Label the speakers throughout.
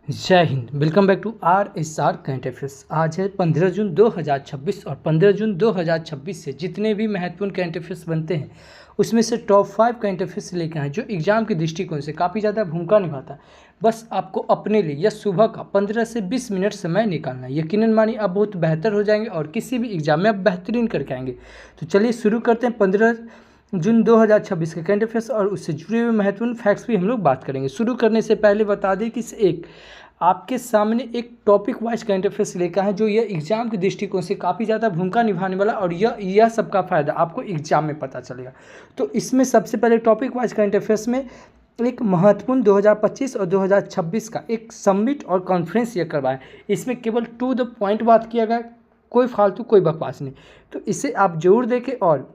Speaker 1: जय हिंद। Welcome back to RSR current affairs. आज है 15 जून 2026 और 15 जून 2026 से जितने भी महत्वपूर्ण करंट अफेयर्स बनते हैं उसमें से टॉप 5 करंट अफेयर्स लेकर आए जो एग्जाम के दृष्टिकोण से काफ़ी ज़्यादा भूमिका निभाता है। बस आपको अपने लिए या सुबह का 15 से 20 मिनट समय निकालना है। यकीनन मानिए आप बहुत बेहतर हो जाएंगे और किसी भी एग्जाम में आप बेहतरीन करके आएंगे। तो चलिए शुरू करते हैं 15 जून 2026 के करंट अफेयर्स और उससे जुड़े हुए महत्वपूर्ण फैक्ट्स भी हम लोग बात करेंगे। शुरू करने से पहले बता दें कि आपके सामने एक टॉपिक वाइज करंट अफेयर्स लेकर है जो यह एग्जाम के दृष्टिकोण से काफ़ी ज़्यादा भूमिका निभाने वाला और यह सबका फ़ायदा आपको एग्जाम में पता चलेगा। तो इसमें सबसे पहले टॉपिक वाइज करंट अफेयर्स में एक महत्वपूर्ण 2025 और 2026 का एक समिट और कॉन्फ्रेंस यह करवाया। इसमें केवल टू द पॉइंट बात किया गया, कोई फालतू कोई बकवास नहीं। तो इसे आप जरूर देखें और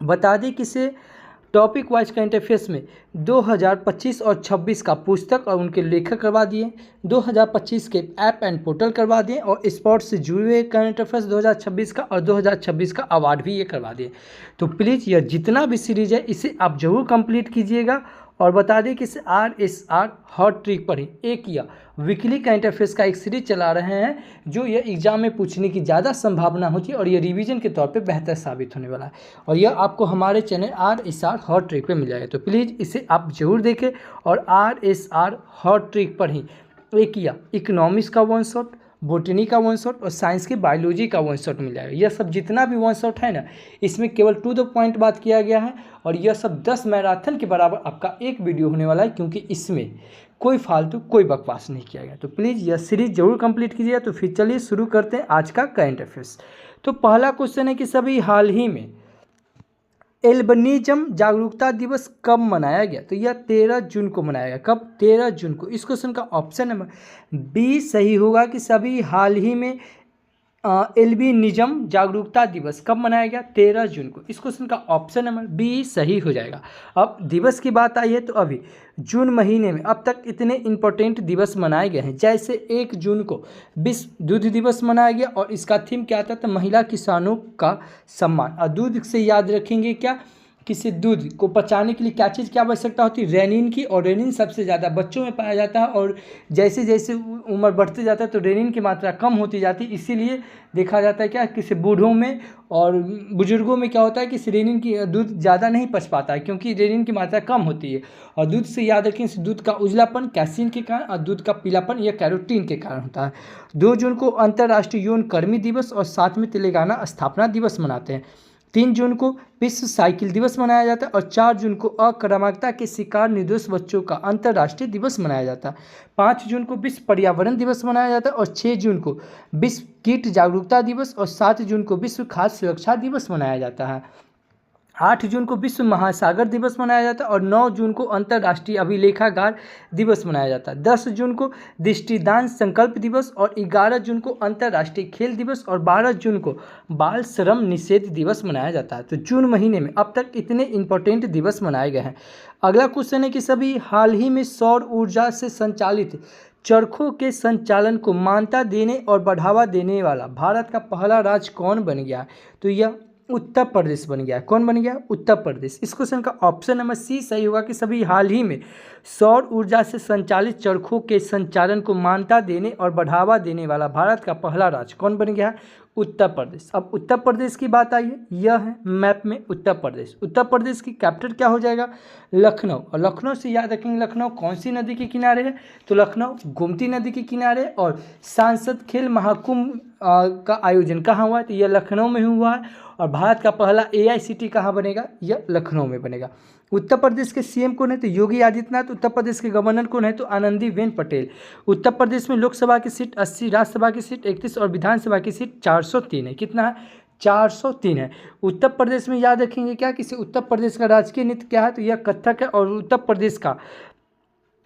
Speaker 1: बता दें कि इसे टॉपिक वाइज करंट अफेयर्स में 2025 और 26 का पुस्तक और उनके लेखक करवा दिए, 2025 के ऐप एंड पोर्टल करवा दिए और स्पोर्ट्स से जुड़े हुए करंट अफेयर्स 2026 का और 2026 का अवार्ड भी ये करवा दिए। तो प्लीज़ यह जितना भी सीरीज है इसे आप जरूर कंप्लीट कीजिएगा। और बता दें कि इसे RSR हॉट ट्रिक पर ही एक या वीकली करंट अफेयर्स का एक सीरीज चला रहे हैं जो यह एग्जाम में पूछने की ज़्यादा संभावना होती है और यह रिवीजन के तौर पे बेहतर साबित होने वाला है और यह आपको हमारे चैनल RSR हॉट ट्रिक पे मिल जाएगा। तो प्लीज़ इसे आप जरूर देखें और RSR हॉट ट्रिक पर ही एक या इकोनॉमिक्स का वन शॉट, बोटनी का वन शॉट और साइंस की बायोलॉजी का वन शॉट मिल जाएगा। यह सब जितना भी वन शॉट है ना, इसमें केवल टू द पॉइंट बात किया गया है और यह सब 10 मैराथन के बराबर आपका एक वीडियो होने वाला है क्योंकि इसमें कोई फालतू कोई बकवास नहीं किया गया। तो प्लीज़ यह सीरीज जरूर कंप्लीट कीजिएगा। तो फिर चलिए शुरू करते हैं आज का करंट अफेयर्स। तो पहला क्वेश्चन है कि सभी हाल ही में एल्बिनिज्म जागरूकता दिवस कब मनाया गया? तो यह 13 जून को मनाया गया। कब? 13 जून को। इस क्वेश्चन का ऑप्शन नंबर बी सही होगा कि सभी हाल ही में एल्बिनिज्म जागरूकता दिवस कब मनाया गया? 13 जून को। इस क्वेश्चन का ऑप्शन नंबर बी सही हो जाएगा। अब दिवस की बात आई है तो अभी जून महीने में अब तक इतने इम्पोर्टेंट दिवस मनाए गए हैं। जैसे 1 जून को विश्व दूध दिवस मनाया गया और इसका थीम क्या था? तो महिला किसानों का सम्मान। और दूध से याद रखेंगे क्या? किसी दूध को पचाने के लिए क्या चीज़ की आवश्यकता होती है? रेनिन की। और रेनिन सबसे ज़्यादा बच्चों में पाया जाता है और जैसे जैसे उम्र बढ़ती जाता है तो रेनिन की मात्रा कम होती जाती है। इसीलिए देखा जाता है क्या किसी बूढ़ों में और बुजुर्गों में क्या होता है कि रेनिन की दूध ज़्यादा नहीं पच पाता है क्योंकि रेनिन की मात्रा कम होती है। और दूध से याद रखें इस दूध का उजलापन कैसीन के कारण और दूध का पीलापन यह कैरोटीन के कारण होता है। 2 जून को अंतर्राष्ट्रीय यौन कर्मी दिवस और 7 में तेलंगाना स्थापना दिवस मनाते हैं। 3 जून को विश्व साइकिल दिवस मनाया जाता है और 4 जून को अक्रामकता के शिकार निर्दोष बच्चों का अंतर्राष्ट्रीय दिवस मनाया जाता है। 5 जून को विश्व पर्यावरण दिवस मनाया जाता है और 6 जून को विश्व कीट जागरूकता दिवस और 7 जून को विश्व खाद्य सुरक्षा दिवस मनाया जाता है। 8 जून को विश्व महासागर दिवस मनाया जाता है और 9 जून को अंतर्राष्ट्रीय अभिलेखागार दिवस मनाया जाता है। 10 जून को दृष्टिदान संकल्प दिवस और 11 जून को अंतर्राष्ट्रीय खेल दिवस और 12 जून को बाल श्रम निषेध दिवस मनाया जाता है। तो जून महीने में अब तक इतने इंपॉर्टेंट दिवस मनाए गए हैं। अगला क्वेश्चन है कि सभी हाल ही में सौर ऊर्जा से संचालित चरखों के संचालन को मान्यता देने और बढ़ावा देने वाला भारत का पहला राज्य कौन बन गया? तो यह उत्तर प्रदेश बन गया। कौन बन गया? उत्तर प्रदेश। इस क्वेश्चन का ऑप्शन नंबर सी सही होगा कि सभी हाल ही में सौर ऊर्जा से संचालित चरखों के संचालन को मान्यता देने और बढ़ावा देने वाला भारत का पहला राज्य कौन बन गया? उत्तर प्रदेश। अब उत्तर प्रदेश की बात आई है, यह है मैप में उत्तर प्रदेश। उत्तर प्रदेश की कैपिटल क्या हो जाएगा? लखनऊ। और लखनऊ से याद रखेंगे लखनऊ कौन सी नदी के किनारे है? तो लखनऊ गोमती नदी के किनारे। और सांसद खेल महाकुंभ का आयोजन कहाँ हुआ है? तो यह लखनऊ में हुआ है। और भारत का पहला AICT कहाँ बनेगा? यह लखनऊ में बनेगा। उत्तर प्रदेश के CM कौन है? तो योगी आदित्यनाथ। उत्तर प्रदेश के गवर्नर कौन है? तो आनंदीबेन पटेल। उत्तर प्रदेश में लोकसभा की सीट 80, राज्यसभा की सीट 31 और विधानसभा की सीट 403 है। कितना है? 403 है। उत्तर प्रदेश में याद रखेंगे क्या? किसी उत्तर प्रदेश का राजकीय नृत्य क्या है? तो यह कथक है। और उत्तर प्रदेश का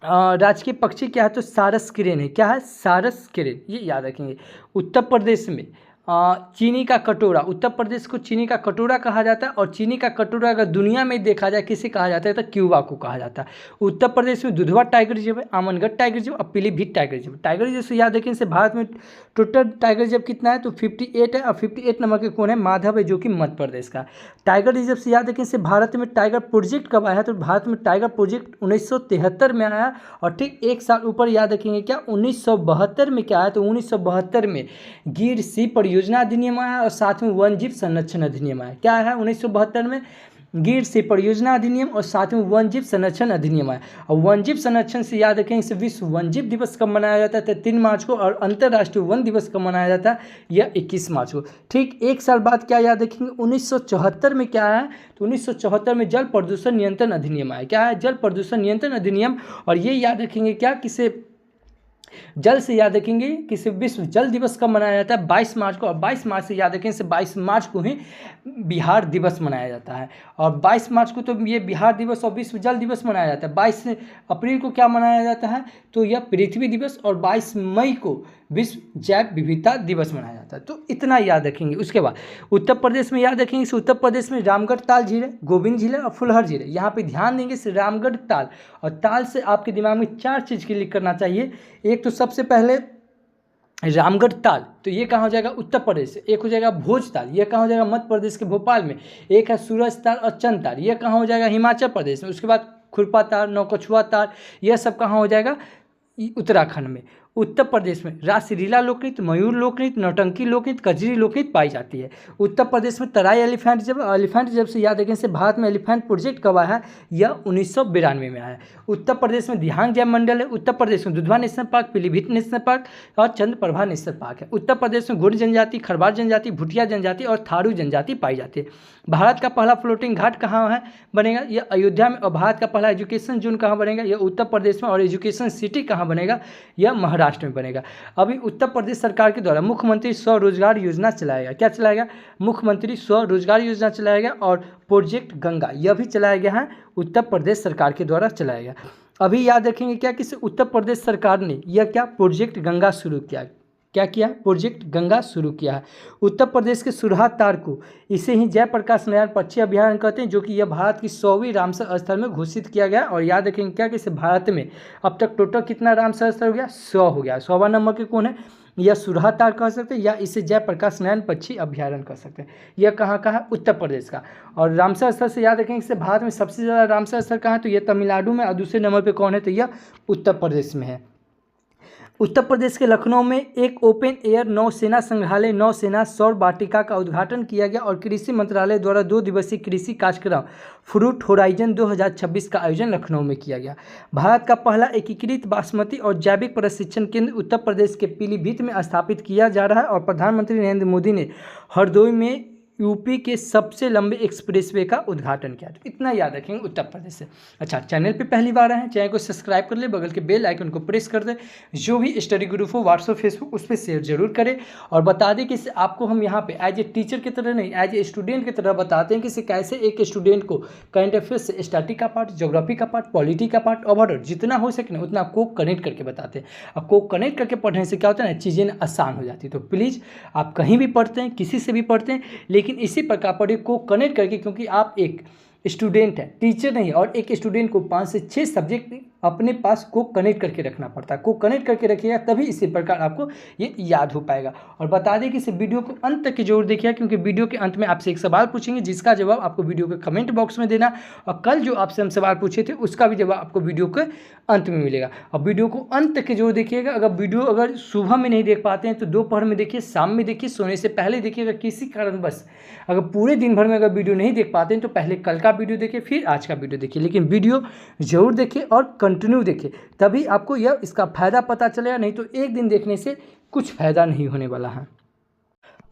Speaker 1: राजकीय पक्षी क्या है? तो सारस किरेन है। क्या है? सारस किरेन। ये याद रखेंगे। उत्तर प्रदेश में चीनी का कटोरा, उत्तर प्रदेश को चीनी का कटोरा कहा जाता है। और चीनी का कटोरा अगर दुनिया में देखा जाए किसे कहा जाता है तो क्यूबा को कहा जाता है। उत्तर प्रदेश में दुधवा टाइगर रिजर्व है, आमनगढ़ टाइगर रिजर्व और Pilibhit tiger reserve. Tiger reserve से याद रखें, इसे भारत में टोटल टाइगर रिजर्व कितना है तो 58 है। और 58 नंबर के कौन है, माधव है, जो कि मध्य प्रदेश का। टाइगर रिजर्व से याद रखें, इसे भारत में टाइगर प्रोजेक्ट कब आया है तो भारत में टाइगर प्रोजेक्ट 1973 में आया। और ठीक एक साल ऊपर याद रखेंगे क्या, 1972 में क्या आया तो 1972 में गिर सी परियोजना अधिनियम आया और साथ में वन्यजीव संरक्षण अधिनियम आया। क्या है 1972 में, गिर सी परियोजना अधिनियम और साथ में वन्यजीव संरक्षण अधिनियम आया। और वन्यजीव संरक्षण से याद रखें, इसे विश्व वन्यजीव दिवस कब मनाया जाता है तो 3 मार्च को। और अंतर्राष्ट्रीय वन दिवस कब मनाया जाता है, यह 21 मार्च को। ठीक एक साल बाद क्या याद रखेंगे, 1974 में क्या है तो 1974 में जल प्रदूषण नियंत्रण अधिनियम आया। क्या है, जल प्रदूषण नियंत्रण अधिनियम। और ये याद रखेंगे क्या, किसे जल से याद रखेंगे कि विश्व जल दिवस कब मनाया जाता है, 22 मार्च को। और 22 मार्च से याद रखें, इसे 22 मार्च को ही बिहार दिवस मनाया जाता है। और 22 मार्च को तो ये बिहार दिवस और विश्व जल दिवस मनाया जाता है। 22 अप्रैल को क्या मनाया जाता है तो यह पृथ्वी दिवस। और 22 मई को विश्व जैव विविधता दिवस मनाया जाता है। तो इतना याद रखेंगे। उसके बाद उत्तर प्रदेश में याद रखेंगे, उत्तर प्रदेश में रामगढ़ ताल झील है, गोविंद झील है और फुलहर झील है। यहाँ पे ध्यान देंगे इस रामगढ़ ताल। और ताल से आपके दिमाग में 4 चीज़ क्लिक करना चाहिए। एक तो सबसे पहले रामगढ़ ताल, तो ये कहाँ हो जाएगा, उत्तर प्रदेश से। एक हो जाएगा भोज ताल, ये कहाँ हो जाएगा, मध्य प्रदेश के भोपाल में। एक है सूरज ताल और चंद ताल, ये कहाँ हो जाएगा, हिमाचल प्रदेश में। उसके बाद खुरपा ताल, नौकछुआ ताल, यह सब कहाँ हो जाएगा, उत्तराखंड में। उत्तर प्रदेश में रासलीला लोकनृत्य, मयूर लोकनृत्य, नौटंकी लोकनृत्य, कजरी लोकनृत्य पाई जाती है। उत्तर प्रदेश में तराई एलिफेंट जब से याद रखें, से भारत में एलिफेंट प्रोजेक्ट कब आया है, यह 1992 में आया है। उत्तर प्रदेश में दिहांग जैव मंडल है। उत्तर प्रदेश में Dudhwa national park, Pilibhit national park और चंद्रप्रभा नेशनल पार्क है। उत्तर प्रदेश में गोंड जनजाति, खरवार जनजाति, भुटिया जनजाति और थारू जनजाति पाई जाती है। भारत का पहला फ्लोटिंग घाट कहाँ है बनेगा, यह अयोध्या में। और भारत का पहला एजुकेशन जोन कहाँ बनेगा, यह उत्तर प्रदेश में। और एजुकेशन सिटी कहाँ बनेगा, यह महाराष्ट्र में बनेगा। अभी उत्तर प्रदेश सरकार के द्वारा मुख्यमंत्री स्वरोजगार योजना चलाएगा। क्या चलाएगा, मुख्यमंत्री स्वरोजगार योजना चलाएगा। और प्रोजेक्ट गंगा यह भी चलाया गया है, उत्तर प्रदेश सरकार के द्वारा चलाया गया। अभी याद रखेंगे क्या, किसी उत्तर प्रदेश सरकार ने यह क्या प्रोजेक्ट गंगा शुरू किया। क्या किया, प्रोजेक्ट गंगा शुरू किया है। उत्तर प्रदेश के सुरहा तार को, इसे ही जयप्रकाश नारायण पक्षी अभयारण्य कहते हैं, जो कि यह भारत की 100वीं रामसर स्थल में घोषित किया गया। और याद रखेंगे क्या कि इसे भारत में अब तक टोटल कितना रामसर स्थल हो गया, 100 हो गया। 100वां नंबर के कौन है, या सुरहा तार कह सकते हैं या इसे जयप्रकाश नारायण पक्षी अभयारण्य कह सकते हैं। यह कहाँ का है, उत्तर प्रदेश का। और रामसर स्थल से याद रखेंगे, इससे भारत में सबसे ज़्यादा रामसर स्थल कहाँ है तो यह तमिलनाडु में। और दूसरे नंबर पर कौन है तो यह उत्तर प्रदेश में है। उत्तर प्रदेश के लखनऊ में एक ओपन एयर नौसेना संग्रहालय, नौसेना सौर वाटिका का उद्घाटन किया गया। और कृषि मंत्रालय द्वारा 2 दिवसीय कृषि कार्यक्रम फ्रूट होराइजन 2026 का आयोजन लखनऊ में किया गया। भारत का पहला एकीकृत बासमती और जैविक प्रशिक्षण केंद्र उत्तर प्रदेश के पीलीभीत में स्थापित किया जा रहा है। और प्रधानमंत्री नरेंद्र मोदी ने हरदोई में यूपी के सबसे लंबे एक्सप्रेसवे का उद्घाटन किया। तो इतना याद रखेंगे उत्तर प्रदेश से। अच्छा, चैनल पे पहली बार आए हैं, चैनल को सब्सक्राइब कर ले, बगल के बेल आइकन को प्रेस कर दे। जो भी स्टडी ग्रुप हो व्हाट्सएप फेसबुक उस पर शेयर जरूर करें। और बता दें कि आपको हम यहाँ पे एज ए टीचर की तरह नहीं, एज ए स्टूडेंट की तरह बताते हैं कि कैसे एक स्टूडेंट को करंट अफेयर्स से स्टैटिक का पार्ट, ज्योग्राफी का पार्ट, पॉलिटी का पार्ट, ओवरऑल जितना हो सके ना उतना को कनेक्ट करके बताते हैं। और को कनेक्ट करके पढ़ने से क्या होता है ना, चीज़ें आसान हो जाती है। तो प्लीज़ आप कहीं भी पढ़ते हैं, किसी से भी पढ़ते हैं, लेकिन इसी प्रकार को कनेक्ट करके, क्योंकि आप एक स्टूडेंट है, टीचर नहीं। और एक स्टूडेंट को 5 से 6 सब्जेक्ट अपने पास को कनेक्ट करके रखना पड़ता है। को कनेक्ट करके रखिएगा तभी इसी प्रकार आपको ये याद हो पाएगा। और बता दें कि इस वीडियो को अंत तक जरूर देखिएगा, क्योंकि वीडियो के अंत में आपसे एक सवाल पूछेंगे जिसका जवाब आपको वीडियो के कमेंट बॉक्स में देना। और कल जो आपसे हम सवाल पूछे थे उसका भी जवाब आपको वीडियो के अंत में मिलेगा। और वीडियो को अंत तक जरूर देखिएगा। अगर सुबह में नहीं देख पाते हैं तो दोपहर में देखिए, शाम में देखिए, सोने से पहले देखिए। अगर किसी कारणवश अगर पूरे दिन भर में अगर वीडियो नहीं देख पाते हैं तो पहले कल का वीडियो देखिए, फिर आज का वीडियो देखिए। लेकिन वीडियो जरूर देखिए और कंटिन्यू देखिए, तभी आपको यह इसका फ़ायदा पता चलेगा। नहीं तो एक दिन देखने से कुछ फ़ायदा नहीं होने वाला है।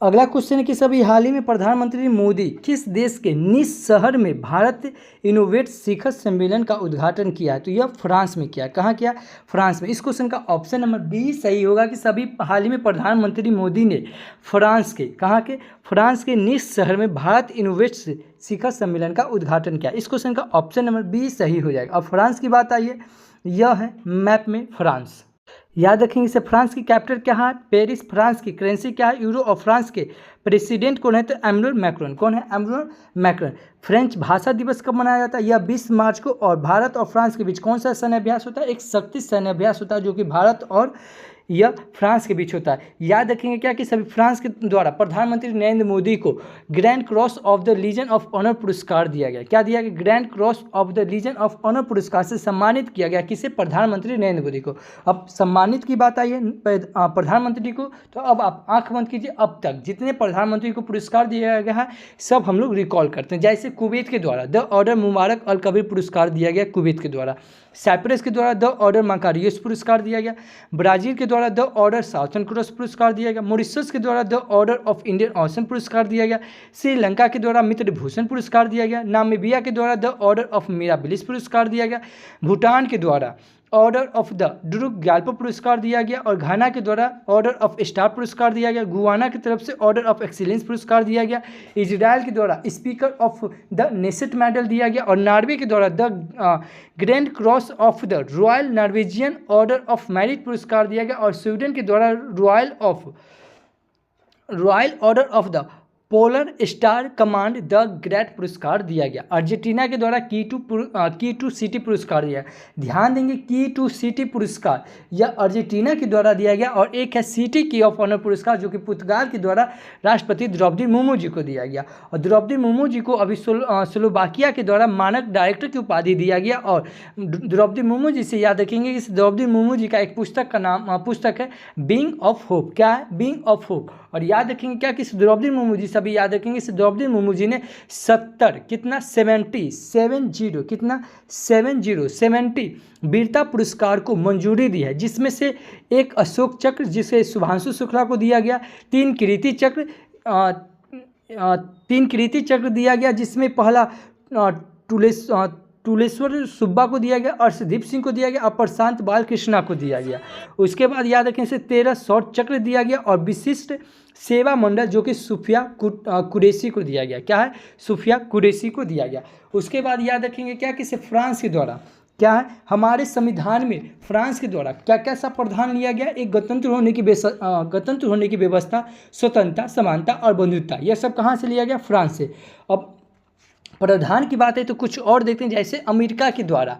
Speaker 1: अगला क्वेश्चन है कि सभी हाल ही में प्रधानमंत्री मोदी किस देश के निस शहर में भारत इनोवेट शिखर सम्मेलन का उद्घाटन किया है तो यह फ्रांस में किया। कहाँ किया, फ्रांस में। इस क्वेश्चन का ऑप्शन नंबर बी सही होगा कि सभी हाल ही में प्रधानमंत्री मोदी ने फ्रांस के, कहाँ के, फ्रांस के निस शहर में भारत इनोवेट शिखर सम्मेलन का उद्घाटन किया। इस क्वेश्चन का ऑप्शन नंबर बी सही हो जाएगा। अब फ्रांस की बात आई है, यह है मैप में फ्रांस। याद रखेंगे इसे। फ्रांस की कैपिटल क्या है? पेरिस। फ्रांस की करेंसी क्या है? यूरो। और फ्रांस के प्रेसिडेंट कौन है? तो एमैनुअल मैक्रोन। कौन है? Emmanuel Macron. फ्रेंच भाषा दिवस कब मनाया जाता है? यह 20 मार्च को। और भारत और फ्रांस के बीच कौन सा सैन्य अभ्यास होता है? एक शक्ति सैन्य अभ्यास होता है जो कि भारत और यह फ्रांस के बीच होता है। याद रखेंगे क्या कि सभी फ्रांस के द्वारा प्रधानमंत्री नरेंद्र मोदी को grand cross of the legion of honour पुरस्कार दिया गया। क्या दिया गया? Grand cross of the legion of honour पुरस्कार से सम्मानित किया गया। किसे? प्रधानमंत्री नरेंद्र मोदी को। अब सम्मानित की बात आई है प्रधानमंत्री को, तो अब आप आंख बंद कीजिए। अब तक जितने प्रधानमंत्री को पुरस्कार दिया गया है सब हम लोग रिकॉल करते हैं। जैसे कुवैत के द्वारा द ऑर्डर मुबारक अल कबीर पुरस्कार दिया गया कुवैत के द्वारा। साइप्रस के द्वारा द ऑर्डर माकारियोस पुरस्कार दिया गया। ब्राजील के द्वारा द ऑर्डर साउथर्न क्रॉस पुरस्कार दिया गया। मॉरिशस के द्वारा द ऑर्डर ऑफ इंडियन ऑसन पुरस्कार दिया गया। श्रीलंका के द्वारा मित्र भूषण पुरस्कार दिया गया। नामीबिया के द्वारा द ऑर्डर ऑफ मिराबिलिस पुरस्कार दिया गया। भूटान के द्वारा order of the Druk Gyalpo पुरस्कार दिया गया। और घाना के द्वारा ऑर्डर ऑफ स्टार पुरस्कार दिया गया। गुआना की तरफ से ऑर्डर ऑफ एक्सीलेंस पुरस्कार दिया गया। इजराइल के द्वारा speaker of the Knesset medal दिया गया। और नॉर्वे के द्वारा the grand cross of the royal Norwegian order of merit पुरस्कार दिया गया। और स्वीडन के द्वारा royal order of the polar star command the great पुरस्कार दिया गया। अर्जेंटीना के द्वारा की टू सिटी पुरस्कार दिया। ध्यान देंगे की टू सिटी पुरस्कार यह अर्जेंटीना के द्वारा दिया गया। और एक है सिटी की ऑफ ऑनर पुरस्कार जो कि पुर्तगाल के द्वारा राष्ट्रपति द्रौपदी मुर्मू जी को दिया गया। और द्रौपदी मुर्मू जी को अभी स्लोवाकिया के द्वारा मानक डायरेक्टर की उपाधि दिया गया। और द्रौपदी मुर्मू जी से याद रखेंगे कि द्रौपदी मुर्मू जी का एक पुस्तक है बीइंग ऑफ होप। क्या है? Being of hope. और याद रखेंगे क्या कि द्रौपदी मुर्मू जी सभी याद रखेंगे इस द्रौपदी मुर्मू जी ने 70 वीरता पुरस्कार को मंजूरी दी है। जिसमें से एक अशोक चक्र जिसे शुभांशु शुक्ला को दिया गया। 3 कीर्ति चक्र दिया गया जिसमें पहला टुलेश्वर सुब्बा को दिया गया। अर्शदीप सिंह को दिया गया। और प्रशांत बाल कृष्णा को दिया गया। उसके बाद याद रखें इसे 13 शॉर्ट चक्र दिया गया। और विशिष्ट सेवा मंडल जो कि सूफिया कुरैशी को दिया गया। क्या है? सूफिया कुरैशी को दिया गया। उसके बाद याद रखेंगे क्या कि इसे फ्रांस के द्वारा क्या है हमारे संविधान में फ्रांस के द्वारा क्या क्या सा प्रावधान लिया गया? एक गणतंत्र होने की व्यवस्था, स्वतंत्रता, समानता और बंधुत्व। यह सब कहाँ से लिया गया? फ्रांस से। अब प्रावधान की बात है तो कुछ और देखते हैं। जैसे अमेरिका के द्वारा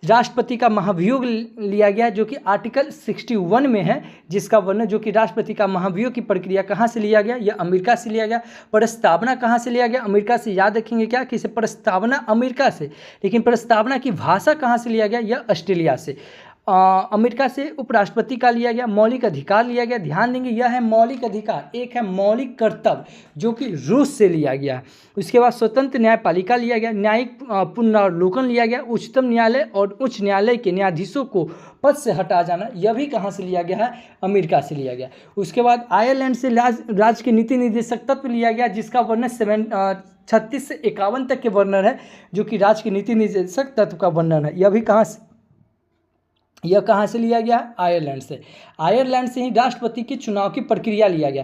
Speaker 1: राष्ट्रपति का महाभियोग लिया गया जो कि आर्टिकल 61 में है, जिसका वर्णन जो कि राष्ट्रपति का महाभियोग की प्रक्रिया कहाँ से लिया गया? यह अमेरिका से लिया गया। प्रस्तावना कहाँ से लिया गया? अमेरिका से। याद रखेंगे क्या कि इसे प्रस्तावना अमेरिका से, लेकिन प्रस्तावना की भाषा कहाँ से लिया गया? यह ऑस्ट्रेलिया से। अमेरिका से उपराष्ट्रपति का लिया गया। मौलिक अधिकार लिया गया। ध्यान देंगे यह है मौलिक अधिकार। एक है मौलिक कर्तव्य जो कि रूस से लिया गया है। उसके बाद स्वतंत्र न्यायपालिका लिया गया। न्यायिक पुनरावलोकन लिया गया। उच्चतम न्यायालय और उच्च न्यायालय के न्यायाधीशों को पद से हटा जाना, यह भी कहाँ से लिया गया है? अमेरिका से लिया गया। उसके बाद आयरलैंड से राज्य के नीति निर्देशक तत्व लिया गया जिसका वर्णन 36 से 51 तक के वर्णन है जो कि राज्य के नीति निर्देशक तत्व का वर्णन है। यह कहाँ से लिया गया? आयरलैंड से। आयरलैंड से ही राष्ट्रपति के चुनाव की प्रक्रिया लिया गया।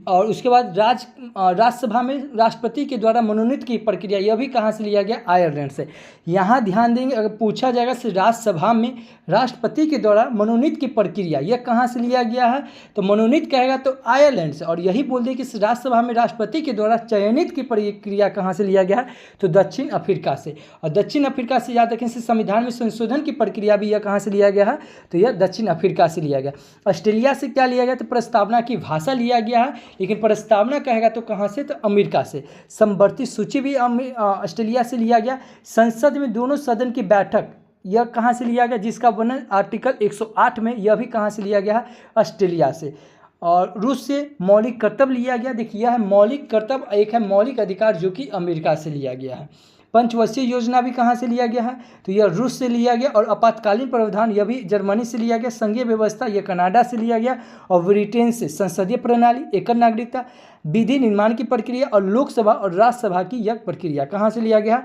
Speaker 1: और उसके बाद राज्यसभा में राष्ट्रपति के द्वारा मनोनीत की प्रक्रिया, यह भी कहाँ से लिया गया? आयरलैंड से। यहाँ ध्यान देंगे अगर पूछा जाएगा कि राज्यसभा में राष्ट्रपति के द्वारा मनोनीत की प्रक्रिया यह कहाँ से लिया गया है, तो मनोनीत कहेगा तो आयरलैंड से। और यही बोल दें कि राज्यसभा में राष्ट्रपति के द्वारा चयनित की प्रक्रिया कहाँ से लिया गया है, तो दक्षिण अफ्रीका से। और दक्षिण अफ्रीका से याद रखें संविधान में संशोधन की प्रक्रिया भी यह कहाँ से लिया गया है, तो यह दक्षिण अफ्रीका से लिया गया। ऑस्ट्रेलिया से क्या लिया गया, तो प्रस्तावना की भाषा लिया गया है, लेकिन प्रस्तावना कहेगा तो कहाँ से, तो अमेरिका से। समवर्ती सूची भी ऑस्ट्रेलिया से लिया गया। संसद में दोनों सदन की बैठक यह कहाँ से लिया गया, जिसका वर्णन आर्टिकल 108 में, यह भी कहाँ से लिया गया है, ऑस्ट्रेलिया से। और रूस से मौलिक कर्तव्य लिया गया। देखिए यह है मौलिक कर्तव्य, एक है मौलिक अधिकार जो कि अमेरिका से लिया गया है। पंचवर्षीय योजना भी कहाँ से लिया गया है, तो यह रूस से लिया गया। और आपातकालीन प्रावधान यह भी जर्मनी से लिया गया। संघीय व्यवस्था यह कनाडा से लिया गया। और ब्रिटेन से संसदीय प्रणाली, एकल नागरिकता, विधि निर्माण की प्रक्रिया और लोकसभा और राज्यसभा की यह प्रक्रिया कहाँ से लिया गया,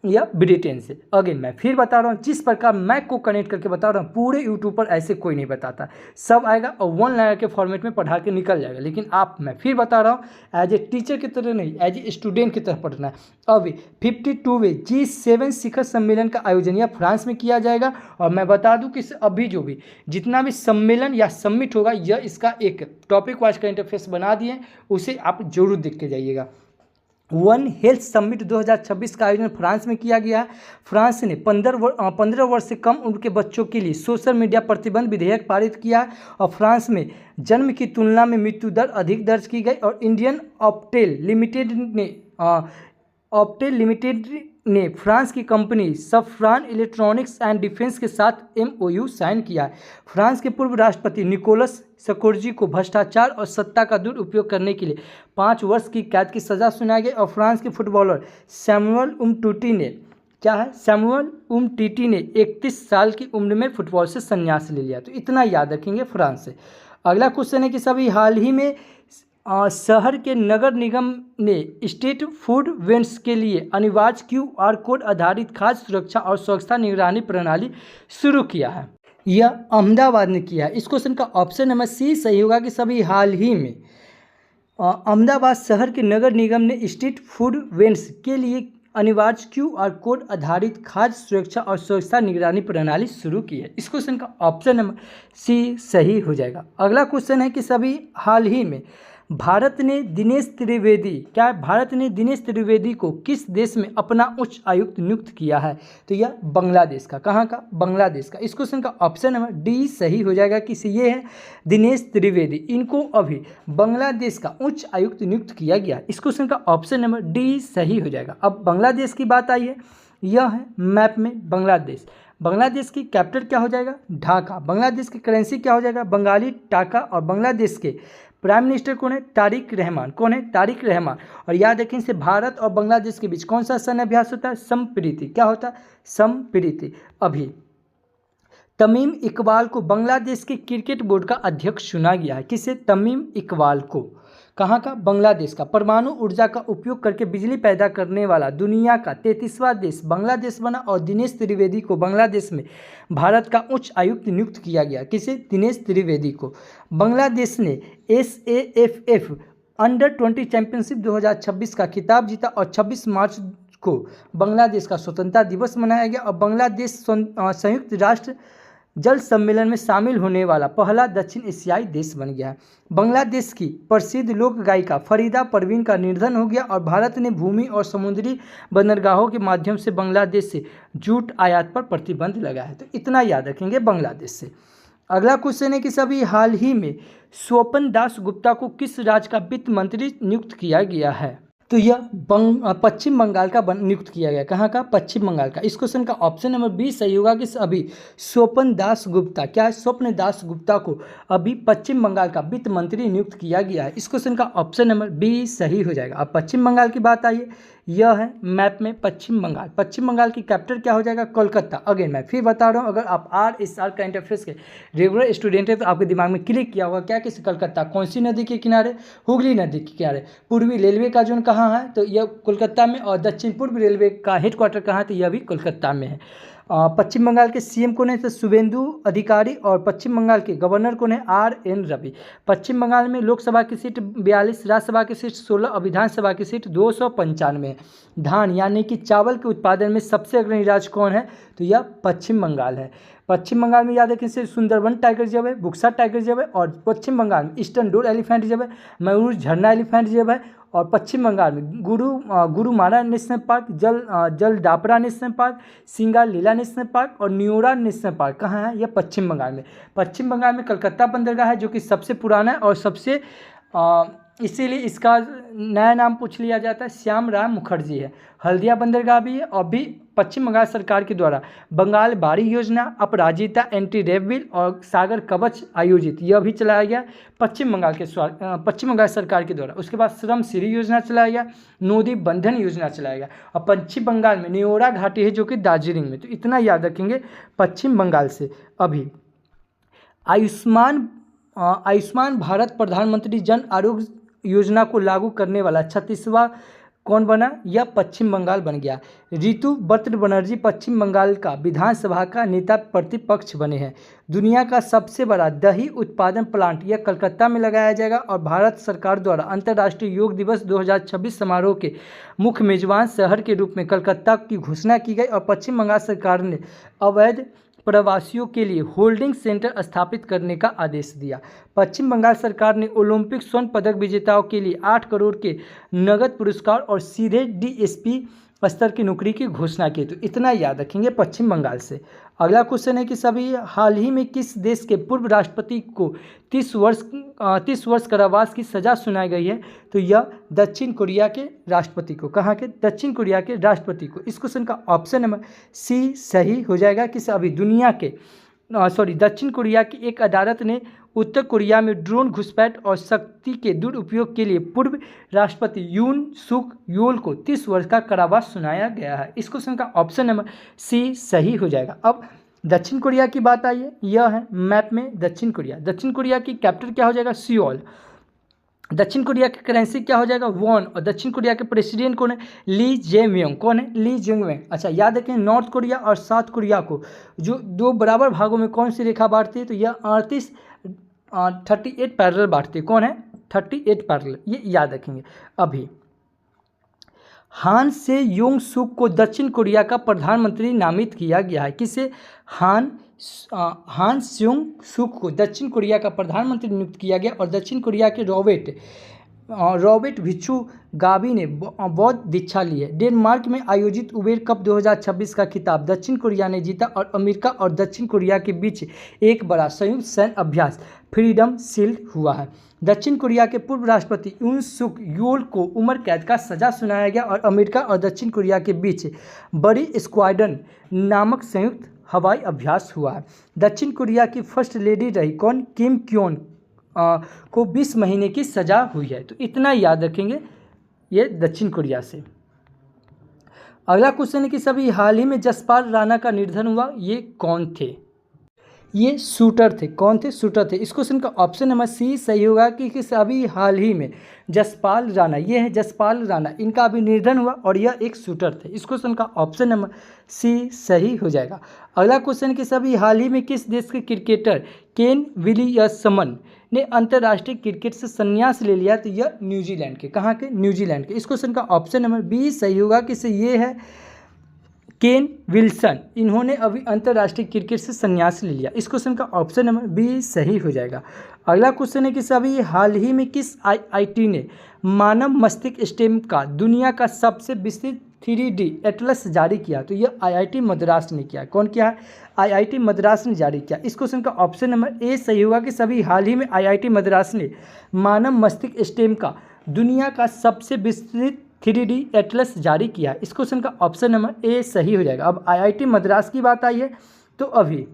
Speaker 1: या ब्रिटेन से। अगेन मैं फिर बता रहा हूँ, जिस प्रकार मैक को कनेक्ट करके बता रहा हूँ, पूरे यूट्यूब पर ऐसे कोई नहीं बताता, सब आएगा और वन लाइनर के फॉर्मेट में पढ़ा के निकल जाएगा। लेकिन आप, मैं फिर बता रहा हूँ, एज ए टीचर की तरह नहीं, एज ए स्टूडेंट की तरह पढ़ना है। अभी 52वें G7 शिखर सम्मेलन का आयोजन यह फ्रांस में किया जाएगा। और मैं बता दूं कि अभी जो भी जितना भी सम्मेलन या समिट होगा, यह इसका एक टॉपिक वाइज करंट अफेयर्स बना दिए, उसे आप जरूर देख के जाइएगा। वन हेल्थ समिट 2026 का आयोजन फ्रांस में किया गया है। फ्रांस ने 15 वर्ष से कम उम्र के बच्चों के लिए सोशल मीडिया प्रतिबंध विधेयक पारित किया है। और फ्रांस में जन्म की तुलना में मृत्यु दर अधिक दर्ज की गई। और इंडियन ऑप्टेल लिमिटेड ने फ्रांस की कंपनी सफ्रान इलेक्ट्रॉनिक्स एंड डिफेंस के साथ MOU साइन किया है। फ्रांस के पूर्व राष्ट्रपति निकोलस सरकोजी को भ्रष्टाचार और सत्ता का दुरुपयोग करने के लिए 5 वर्ष की कैद की सज़ा सुनाई गई। और फ्रांस के फुटबॉलर सैमुअल उमटीटी ने 31 साल की उम्र में फुटबॉल से संन्यास ले लिया। तो इतना याद रखेंगे फ्रांस से। अगला क्वेश्चन है कि सभी हाल ही में शहर के नगर निगम ने स्ट्रीट फूड वेंडर्स के लिए अनिवार्य QR कोड आधारित खाद्य सुरक्षा और स्वच्छता निगरानी प्रणाली शुरू किया है। यह अहमदाबाद ने किया है। इस क्वेश्चन का ऑप्शन नंबर C सही होगा कि सभी हाल ही में अहमदाबाद शहर के नगर निगम ने स्ट्रीट फूड वेंडर्स के लिए अनिवार्य QR कोड आधारित खाद्य सुरक्षा और स्वच्छता निगरानी प्रणाली शुरू की है। इस क्वेश्चन का ऑप्शन नंबर C सही हो जाएगा। अगला क्वेश्चन है कि सभी हाल ही में भारत ने दिनेश त्रिवेदी को किस देश में अपना उच्च आयुक्त नियुक्त किया है? तो यह बांग्लादेश का। कहाँ का? बांग्लादेश का। इस क्वेश्चन का ऑप्शन नंबर D सही हो जाएगा कि ये है दिनेश त्रिवेदी, इनको अभी बांग्लादेश का उच्च आयुक्त नियुक्त किया गया। इस क्वेश्चन का ऑप्शन नंबर D सही हो जाएगा। अब बांग्लादेश की बात आई है, यह है मैप में बांग्लादेश। बांग्लादेश की कैपिटल क्या हो जाएगा? ढाका। बांग्लादेश की करेंसी क्या हो जाएगा? बंगाली टाका। और बांग्लादेश के प्राइम मिनिस्टर कौन है? तारिक रहमान। कौन है? तारिक रहमान। और याद रखें, इनसे भारत और बांग्लादेश के बीच कौन सा सैन्य अभ्यास होता है? संप्रीति। क्या होता है? संप्रीति। अभी तमीम इकबाल को बांग्लादेश के क्रिकेट बोर्ड का अध्यक्ष चुना गया है। किसे? तमीम इकबाल को। कहाँ का? बांग्लादेश का। परमाणु ऊर्जा का उपयोग करके बिजली पैदा करने वाला दुनिया का 33वां देश बांग्लादेश बना। और दिनेश त्रिवेदी को बांग्लादेश में भारत का उच्च आयुक्त नियुक्त किया गया। किसे? दिनेश त्रिवेदी को। बांग्लादेश ने SAFF अंडर-20 चैंपियनशिप 2026 का खिताब जीता। और 26 मार्च को बांग्लादेश का स्वतंत्रता दिवस मनाया गया। और बांग्लादेश संयुक्त राष्ट्र जल सम्मेलन में शामिल होने वाला पहला दक्षिण एशियाई देश बन गया है। बांग्लादेश की प्रसिद्ध लोक गायिका फरीदा परवीन का निधन हो गया। और भारत ने भूमि और समुद्री बंदरगाहों के माध्यम से बांग्लादेश से जूट आयात पर प्रतिबंध लगाया है। तो इतना याद रखेंगे बांग्लादेश से। अगला क्वेश्चन है कि सभी हाल ही में स्वपन दास गुप्ता को किस राज्य का वित्त मंत्री नियुक्त किया गया है? तो यह पश्चिम बंगाल का नियुक्त किया गया। कहाँ का? पश्चिम बंगाल का। इस क्वेश्चन का ऑप्शन नंबर B सही होगा कि अभी स्वपन दास गुप्ता, क्या है? स्वप्न दास गुप्ता को अभी पश्चिम बंगाल का वित्त मंत्री नियुक्त किया गया है। इस क्वेश्चन का ऑप्शन नंबर B सही हो जाएगा। अब पश्चिम बंगाल की बात आई है, यह है मैप में पश्चिम बंगाल। पश्चिम बंगाल की कैपिटल क्या हो जाएगा? कोलकाता। अगेन मैं फिर बता रहा हूँ, अगर आप RSR करंट अफेयर्स के रेगुलर स्टूडेंट है तो आपके दिमाग में क्लिक किया होगा क्या? किस कोलकाता कौन सी नदी के किनारे? हुगली नदी के किनारे। पूर्वी रेलवे का जोन कहाँ है? तो यह कोलकाता में। और दक्षिण पूर्व रेलवे का हेडक्वार्टर कहाँ है? तो यह भी कोलकाता में है। पश्चिम बंगाल के CM कौन है? तो शुभेंदु अधिकारी। और पश्चिम बंगाल के गवर्नर कौन है? RN रवि। पश्चिम बंगाल में लोकसभा की सीट 42, राज्यसभा की सीट 16 और विधानसभा की सीट 295 है। धान यानी कि चावल के उत्पादन में सबसे अग्रणी राज्य कौन है? तो यह पश्चिम बंगाल है। पश्चिम बंगाल में याद रखें से सुंदरबन टाइगर रिजर्व है, बुक्सा टाइगर रिजर्व है। और पश्चिम बंगाल में ईस्टर्न डोर एलिफेंट रिजर्व है, मयूर झरना एलिफेंट रिजर्व है। और पश्चिम बंगाल में Gorumara national park, Jaldapara national park, Singalila national park और न्योरा नेशनल पार्क कहाँ है? यह पश्चिम बंगाल में। पश्चिम बंगाल में कलकत्ता बंदरगाह है जो कि सबसे पुराना है और सबसे इसीलिए इसका नया नाम पूछ लिया जाता है, श्याम राम मुखर्जी है। हल्दिया बंदरगाह भी है। और भी पश्चिम बंगाल सरकार के द्वारा बंगाल बाड़ी योजना, अपराजिता, एंटी रेप बिल और सागर कवच आयोजित यह भी चलाया गया पश्चिम बंगाल सरकार के द्वारा। उसके बाद श्रम सिरी योजना चलाया गया, नोदी बंधन योजना चलाया गया। और पश्चिम बंगाल में न्योरा घाटी है जो कि दार्जिलिंग में। तो इतना याद रखेंगे पश्चिम बंगाल से। अभी आयुष्मान भारत प्रधानमंत्री जन आरोग्य योजना को लागू करने वाला 36वां कौन बना? यह पश्चिम बंगाल बन गया। ऋतु बर्त्र बनर्जी पश्चिम बंगाल का विधानसभा का नेता प्रतिपक्ष बने हैं। दुनिया का सबसे बड़ा दही उत्पादन प्लांट यह कलकत्ता में लगाया जाएगा और भारत सरकार द्वारा अंतर्राष्ट्रीय योग दिवस 2026 समारोह के मुख्य मेजबान शहर के रूप में कलकत्ता की घोषणा की गई और पश्चिम बंगाल सरकार ने अवैध प्रवासियों के लिए होल्डिंग सेंटर स्थापित करने का आदेश दिया। पश्चिम बंगाल सरकार ने ओलंपिक स्वर्ण पदक विजेताओं के लिए 8 करोड़ के नगद पुरस्कार और सीधे डीएसपी स्तर की नौकरी की घोषणा की। तो इतना याद रखेंगे पश्चिम बंगाल से। अगला क्वेश्चन है कि सभी हाल ही में किस देश के पूर्व राष्ट्रपति को 30 वर्ष कारावास की सज़ा सुनाई गई है? तो यह दक्षिण कोरिया के राष्ट्रपति को। कहाँ के? दक्षिण कोरिया के राष्ट्रपति को। इस क्वेश्चन का ऑप्शन नंबर सी सही हो जाएगा कि अभी दुनिया के दक्षिण कोरिया की एक अदालत ने उत्तर कोरिया में ड्रोन घुसपैठ और शक्ति के दुरुपयोग के लिए पूर्व राष्ट्रपति यून सुक योल को 30 वर्ष का कारावास सुनाया गया है। इस क्वेश्चन का ऑप्शन नंबर सी सही हो जाएगा। अब दक्षिण कोरिया की बात आई है, यह है मैप में दक्षिण कोरिया। दक्षिण कोरिया की कैपिटल क्या हो जाएगा? सियोल। दक्षिण कोरिया की करेंसी क्या हो जाएगा? वॉन। और दक्षिण कोरिया के प्रेसिडेंट कौन है? ली जेम्योंग। कौन है? ली जेम्योंग। अच्छा, याद रखें नॉर्थ कोरिया और साउथ कोरिया को जो दो बराबर भागों में कौन सी रेखा बांटती है? तो यह 38 पैरेलल बांटती है। कौन है? 38 पैरेलल, ये याद रखेंगे। अभी हान से योंग सुक को दक्षिण कोरिया का प्रधानमंत्री नामित किया गया है। किसे? हान स्योंग सुक को दक्षिण कोरिया का प्रधानमंत्री नियुक्त किया गया और दक्षिण कोरिया के रॉबर्ट भिक्षु गाबी ने बौद्ध दीक्षा ली है। डेनमार्क में आयोजित उबेर कप 2026 का खिताब दक्षिण कोरिया ने जीता और अमेरिका और दक्षिण कोरिया के बीच एक बड़ा संयुक्त सैन्य अभ्यास फ्रीडम शील्ड हुआ है। दक्षिण कोरिया के पूर्व राष्ट्रपति यून सुक योल को उम्र कैद का सजा सुनाया गया और अमेरिका और दक्षिण कोरिया के बीच बड़ी स्क्वाड्रन नामक संयुक्त हवाई अभ्यास हुआ है। दक्षिण कोरिया की फर्स्ट लेडी रही कौन? किम क्योन को 20 महीने की सजा हुई है। तो इतना याद रखेंगे ये दक्षिण कोरिया से। अगला क्वेश्चन है कि सभी हाल ही में जसपाल राणा का निधन हुआ, ये कौन थे? ये शूटर थे। कौन थे? शूटर थे। इस क्वेश्चन का ऑप्शन नंबर सी सही होगा कि अभी हाल ही में जसपाल राणा, ये है जसपाल राणा, इनका अभी निधन हुआ और यह एक शूटर थे। इस क्वेश्चन का ऑप्शन नंबर सी सही हो जाएगा। अगला क्वेश्चन कि सभी हाल ही में किस देश के क्रिकेटर केन विलियमसन ने अंतर्राष्ट्रीय क्रिकेट से संन्यास ले लिया? तो यह न्यूजीलैंड के। कहाँ के? न्यूजीलैंड के। इस क्वेश्चन का ऑप्शन नंबर बी सही होगा कि ये है केन विल्सन, इन्होंने अभी अंतर्राष्ट्रीय क्रिकेट से संन्यास ले लिया। इस क्वेश्चन का ऑप्शन नंबर बी सही हो जाएगा। अगला क्वेश्चन है कि सभी हाल ही में किस आईआईटी ने मानव मस्तिष्क स्टेम का दुनिया का सबसे विस्तृत 3D एटलस जारी किया? तो यह आईआईटी मद्रास ने किया। कौन किया है? आईआईटी मद्रास ने जारी किया। इस क्वेश्चन का ऑप्शन नंबर ए सही होगा कि सभी हाल ही में आईआईटी मद्रास ने मानव मस्तिष्क स्टेम का दुनिया का सबसे विस्तृत 3D एटलस जारी किया है। इस क्वेश्चन का ऑप्शन नंबर ए सही हो जाएगा। अब आईआईटी मद्रास की बात आई है तो अभी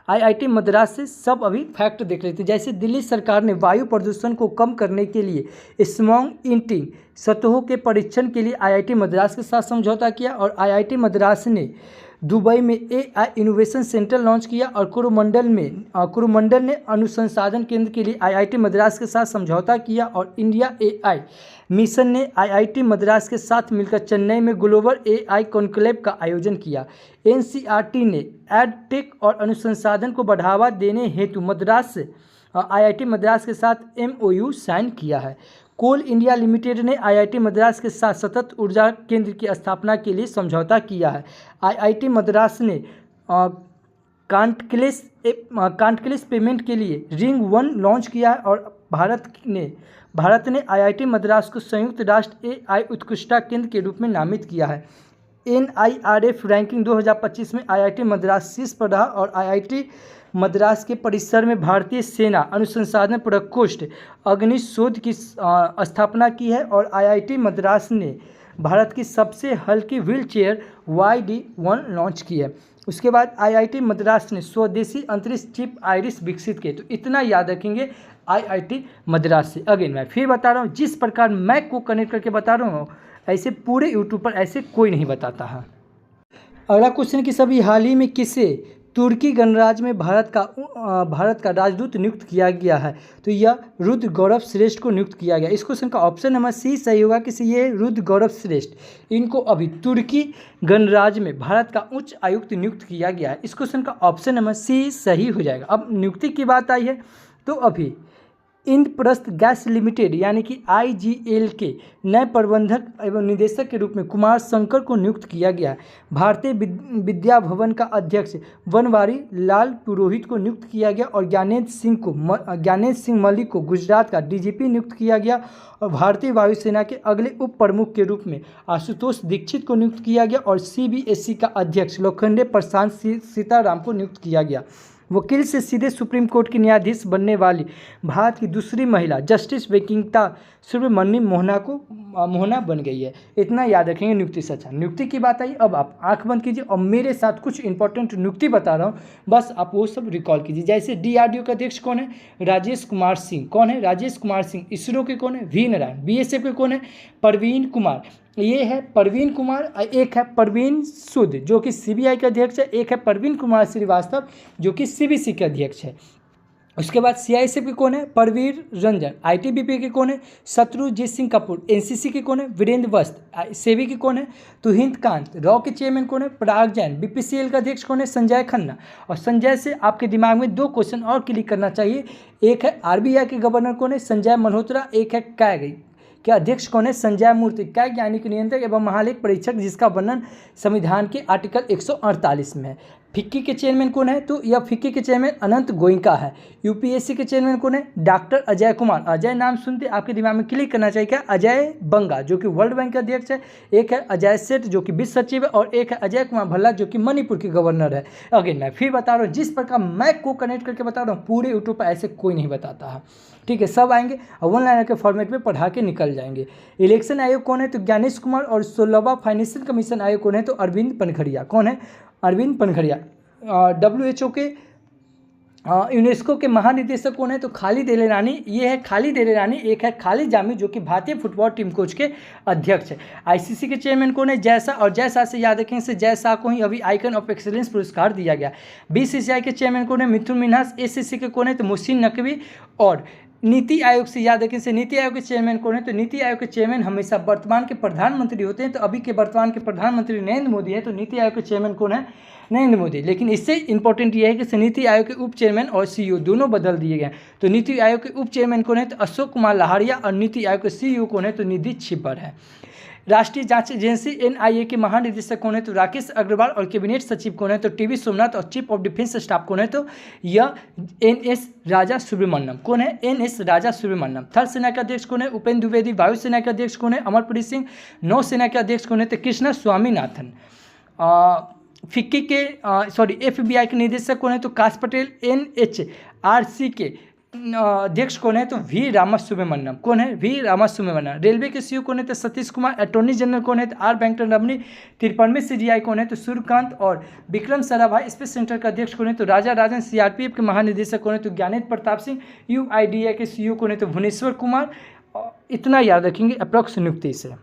Speaker 1: आईआईटी मद्रास से सब अभी फैक्ट देख लेते हैं। जैसे दिल्ली सरकार ने वायु प्रदूषण को कम करने के लिए स्मॉग इटिंग सतहों के परीक्षण के लिए आईआईटी मद्रास के साथ समझौता किया और आईआईटी मद्रास ने दुबई में एआई इनोवेशन सेंटर लॉन्च किया और कोरोमंडल ने अनुसंधान केंद्र के लिए आईआईटी मद्रास के साथ समझौता किया और इंडिया एआई मिशन ने आईआईटी मद्रास के साथ मिलकर चेन्नई में ग्लोबल एआई कॉन्क्लेव का आयोजन किया। एनसीईआरटी ने एडटेक और अनुसंधान को बढ़ावा देने हेतु आईआईटी मद्रास के साथ एमओयू साइन किया है। कोल इंडिया लिमिटेड ने आईआईटी मद्रास के साथ सतत ऊर्जा केंद्र की स्थापना के लिए समझौता किया है। आईआईटी मद्रास ने कांटलेस पेमेंट के लिए रिंग 1 लॉन्च किया है और भारत ने आईआईटी मद्रास को संयुक्त राष्ट्र एआई उत्कृष्टता केंद्र के रूप में नामित किया है। NIRF रैंकिंग 2025 में आईआईटी मद्रास शीर्ष पर रहा और आईआईटी मद्रास के परिसर में भारतीय सेना अनुसंधान प्रकोष्ठ अग्नि शोध की स्थापना की है और आईआईटी मद्रास ने भारत की सबसे हल्की व्हील चेयर YD1 लॉन्च की है। उसके बाद आईआईटी मद्रास ने स्वदेशी अंतरिक्ष चिप आइरिस विकसित किए। तो इतना याद रखेंगे आईआईटी मद्रास से। अगेन मैं फिर बता रहा हूँ, जिस प्रकार मैं को कनेक्ट करके बता रहा हूँ ऐसे पूरे यूट्यूब पर ऐसे कोई नहीं बताता है। अगला क्वेश्चन कि सभी हाल ही में किसे तुर्की गणराज्य में भारत का राजदूत नियुक्त किया गया है? तो यह रुद्र गौरव श्रेष्ठ को नियुक्त किया गया। इस क्वेश्चन का ऑप्शन नंबर सी सही होगा कि ये रुद्र गौरव श्रेष्ठ। इनको अभी तुर्की गणराज्य में भारत का उच्च आयुक्त नियुक्त किया गया है। इस क्वेश्चन का ऑप्शन नंबर सी सही हो जाएगा। अब नियुक्ति की बात आई है तो अभी इंद्रप्रस्थ गैस लिमिटेड यानी कि IGL के नए प्रबंधक एवं निदेशक के रूप में कुमार शंकर को नियुक्त किया गया है। भारतीय विद्या भवन का अध्यक्ष बनवारी लाल पुरोहित को नियुक्त किया गया और ज्ञानेश सिंह मलिक को गुजरात का DGP नियुक्त किया गया और भारतीय वायुसेना के अगले उप प्रमुख के रूप में आशुतोष दीक्षित को नियुक्त किया गया और CBSE का अध्यक्ष लोखंडे प्रशांत सीताराम को नियुक्त किया गया। वकील से सीधे सुप्रीम कोर्ट की न्यायाधीश बनने वाली भारत की दूसरी महिला जस्टिस वेंकिता सुब्रमण्यम मोहना बन गई है। इतना याद रखेंगे नियुक्ति से। अच्छा, नियुक्ति की बात आई। अब आप आंख बंद कीजिए और मेरे साथ कुछ इंपॉर्टेंट नियुक्ति बता रहा हूँ, बस आप वो सब रिकॉल कीजिए। जैसे DRDO के अध्यक्ष कौन है? राजेश कुमार सिंह। कौन है? राजेश कुमार सिंह। इसरो के कौन है? V नारायण। BSF के कौन है? प्रवीण कुमार। ये है प्रवीण कुमार। एक है प्रवीण सूद जो कि CBI के अध्यक्ष है। एक है प्रवीण कुमार श्रीवास्तव जो कि CBC के अध्यक्ष है। उसके बाद CISF के कौन है? परवीर रंजन। ITBP के कौन है? शत्रुजीत सिंह कपूर। NCC के कौन है? वीरेंद्र वस्त। सेबी के कौन है? तुहिंद कांत। रॉ के चेयरमैन कौन है? पराग जैन। BPCL का अध्यक्ष कौन है? संजय खन्ना। और संजय से आपके दिमाग में 2 क्वेश्चन और क्लिक करना चाहिए। एक है RBI के गवर्नर कौन है? संजय मल्होत्रा। एक है कैग के अध्यक्ष कौन है? संजय मूर्ति। कैग यानी कि नियंत्रक एवं महालेख परीक्षक, जिसका वर्णन संविधान के आर्टिकल 148 में है। फिक्की के चेयरमैन कौन है? तो यह फिक्की के चेयरमैन अनंत गोइंका है। UPSC के चेयरमैन कौन है? डॉक्टर अजय कुमार। अजय नाम सुनते आपके दिमाग में क्लिक करना चाहिए क्या? अजय बंगा जो कि वर्ल्ड बैंक के अध्यक्ष है। एक है अजय सेठ जो कि वित्त सचिव है और एक है अजय कुमार भल्ला जो कि मणिपुर के गवर्नर है। अगेन मैं फिर बता रहा हूँ, जिस प्रकार मैं को कनेक्ट करके बता रहा हूँ पूरे यूट्यूब पर ऐसे कोई नहीं बताता है। ठीक है, सब आएंगे और 1 लाइनर के फॉर्मेट में पढ़ा के निकल जाएंगे। इलेक्शन आयोग कौन है? तो ज्ञानेश कुमार। और 16वां फाइनेंशियल कमीशन आयोग कौन है? तो अरविंद पनखड़िया। कौन है? अरविंद पनखड़िया। WHO के यूनेस्को के महानिदेशक कौन है? तो खालिद एल रानी। ये है खालिद एल रानी। एक है खालिद जामी जो कि भारतीय फुटबॉल टीम कोच के अध्यक्ष है। ICC के चेयरमैन कौन है? जैसा। और जैसा से याद रखें, से जैसा को ही अभी आइकन ऑफ एक्सीलेंस पुरस्कार दिया गया। BCCI के चेयरमैन कौन है? मिथुन मिन्हास। ACC के कौन है? तो मुहसिन नकवी। और नीति आयोग से याद रखें, से नीति आयोग के चेयरमैन कौन है? तो नीति आयोग के चेयरमैन हमेशा वर्तमान के प्रधानमंत्री होते हैं। तो अभी के वर्तमान के प्रधानमंत्री नरेंद्र मोदी है। तो नीति आयोग के चेयरमैन कौन है? नरेंद्र मोदी। लेकिन इससे इंपॉर्टेंट ये है कि नीति आयोग के उप चेयरमैन और CEO दोनों बदल दिए गए। तो नीति आयोग के उप चेयरमैन कौन है? तो अशोक कुमार लहारिया। और नीति आयोग के CEO कौन है? तो निधि छिब्बर है। राष्ट्रीय जांच एजेंसी NIA के महानिदेशक कौन है? तो राकेश अग्रवाल। और कैबिनेट सचिव कौन है? तो TB सोमनाथ। और चीफ ऑफ डिफेंस स्टाफ कौन है? तो यह NS राजा सुब्रमण्यम। कौन है? NS राजा सुब्रमण्यम। थल सेना के अध्यक्ष कौन है? उपेंद्र द्विवेदी। वायुसेना के अध्यक्ष कौन है? अमरप्रीत सिंह। नौसेना के अध्यक्ष कौन है? तो कृष्णा स्वामीनाथन। फिक्की के FBI के निदेशक कौन है? तो काश पटेल। NHRC के अध्यक्ष कौन है? तो V रामासुब्रमण्यम। कौन है? V रामासुब्रमण्यम। रेलवे के CEO कौन है? तो सतीश कुमार। अटॉर्नी जनरल कौन है? तो R वेंकट रमणी। 53वें CGI कौन है? तो सूर्यकांत। और विक्रम साराभाई स्पेस सेंटर का अध्यक्ष कौन है? तो राजा राजन। CRPF के महानिदेशक कौन है? तो ज्ञानेन्द्र प्रताप सिंह। UIDAI के CEO कौन है? तो भुवनेश्वर कुमार। इतना याद रखेंगे अप्रॉक्स नियुक्ति से।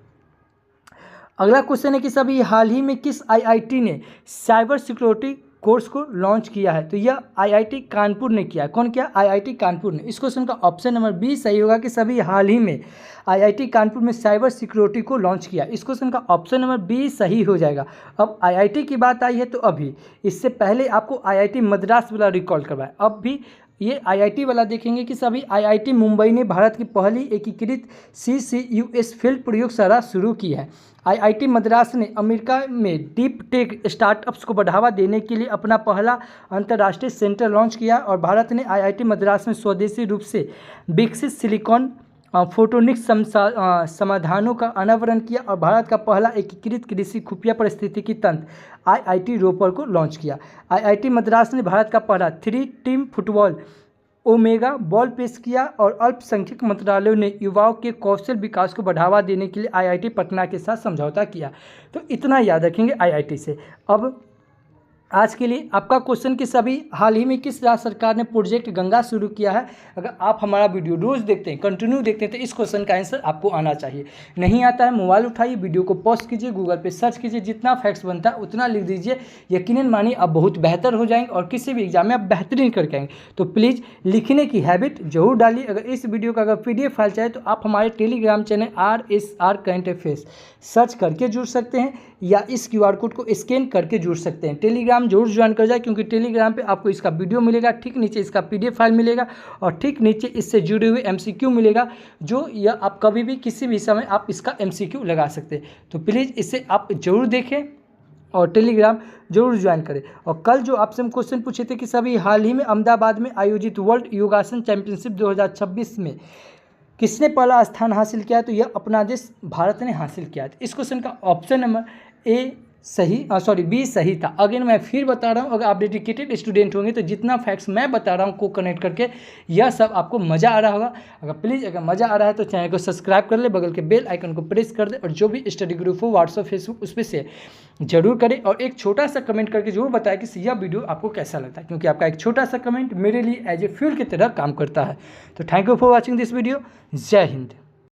Speaker 1: अगला क्वेश्चन है कि सभी हाल ही में किस IIT ने साइबर सिक्योरिटी कोर्स को लॉन्च किया है? तो यह IIT कानपुर ने किया है। कौन किया? IIT कानपुर ने। इस क्वेश्चन का ऑप्शन नंबर B सही होगा कि सभी हाल ही में IIT कानपुर में साइबर सिक्योरिटी को लॉन्च किया। इस क्वेश्चन का ऑप्शन नंबर B सही हो जाएगा। अब IIT की बात आई है तो अभी इससे पहले आपको IIT मद्रास वाला रिकॉल करवाएं। अब भी ये IIT वाला देखेंगे कि सभी IIT मुंबई ने भारत की पहली एकीकृत CCUS फील्ड प्रयोगशाला शुरू की है। IIT मद्रास ने अमेरिका में डीप टेक स्टार्टअप्स को बढ़ावा देने के लिए अपना पहला अंतर्राष्ट्रीय सेंटर लॉन्च किया और भारत ने IIT मद्रास में स्वदेशी रूप से विकसित सिलिकॉन फोटोनिक्स समाधानों का अनावरण किया और भारत का पहला एकीकृत कृषि खुफिया परिस्थितिकी तंत्र IIT रोपर को लॉन्च किया। IIT मद्रास ने भारत का पहला 3 टीम फुटबॉल ओमेगा बॉल पेश किया और अल्पसंख्यक मंत्रालयों ने युवाओं के कौशल विकास को बढ़ावा देने के लिए IIT पटना के साथ समझौता किया। तो इतना याद रखेंगे IIT से। अब आज के लिए आपका क्वेश्चन कि सभी हाल ही में किस राज्य सरकार ने प्रोजेक्ट गंगा शुरू किया है। अगर आप हमारा वीडियो रोज़ देखते हैं, कंटिन्यू देखते हैं, तो इस क्वेश्चन का आंसर आपको आना चाहिए। नहीं आता है, मोबाइल उठाइए, वीडियो को पॉज कीजिए, गूगल पे सर्च कीजिए, जितना फैक्ट्स बनता है उतना लिख दीजिए। यकीनन मानिए आप बहुत बेहतर हो जाएंगे और किसी भी एग्जाम में आप बेहतरीन करके आएंगे। तो प्लीज़ लिखने की हैबिट जरूर डालिए। अगर इस वीडियो का अगर PDF फाइल चाहिए तो आप हमारे Telegram channel RSR current affairs search करके जुड़ सकते हैं या इस QR कोड को स्कैन करके जुड़ सकते हैं। टेलीग्राम जरूर ज्वाइन कर जाए, क्योंकि टेलीग्राम पे आपको इसका वीडियो मिलेगा, ठीक नीचे इसका PDF फाइल मिलेगा और ठीक नीचे इससे जुड़े हुए MCQ मिलेगा, जो या आप कभी भी किसी भी समय आप इसका MCQ लगा सकते हैं। तो प्लीज़ इसे आप जरूर देखें और टेलीग्राम जरूर ज्वाइन करें। और कल जो आपसे हम क्वेश्चन पूछे थे कि सभी हाल ही में अहमदाबाद में आयोजित वर्ल्ड योगासन चैंपियनशिप 2026 में किसने पहला स्थान हासिल किया, तो यह अपना देश भारत ने हासिल किया था। इस क्वेश्चन का ऑप्शन नंबर बी सही था। अगेन मैं फिर बता रहा हूँ, अगर आप डेडिकेटेड स्टूडेंट होंगे तो जितना फैक्ट्स मैं बता रहा हूँ को कनेक्ट करके यह सब आपको मज़ा आ रहा होगा। अगर मज़ा आ रहा है तो चैनल को सब्सक्राइब कर ले, बगल के बेल आइकन को प्रेस कर दे और जो भी स्टडी ग्रुप हो व्हाट्सअप फेसबुक उस पर शेयर जरूर करें और एक छोटा सा कमेंट करके जरूर बताएं कि यह वीडियो आपको कैसा लगता है, क्योंकि आपका एक छोटा सा कमेंट मेरे लिए एज ए फ्यूल की तरह काम करता है। तो thank you for watching this video. जय हिंद।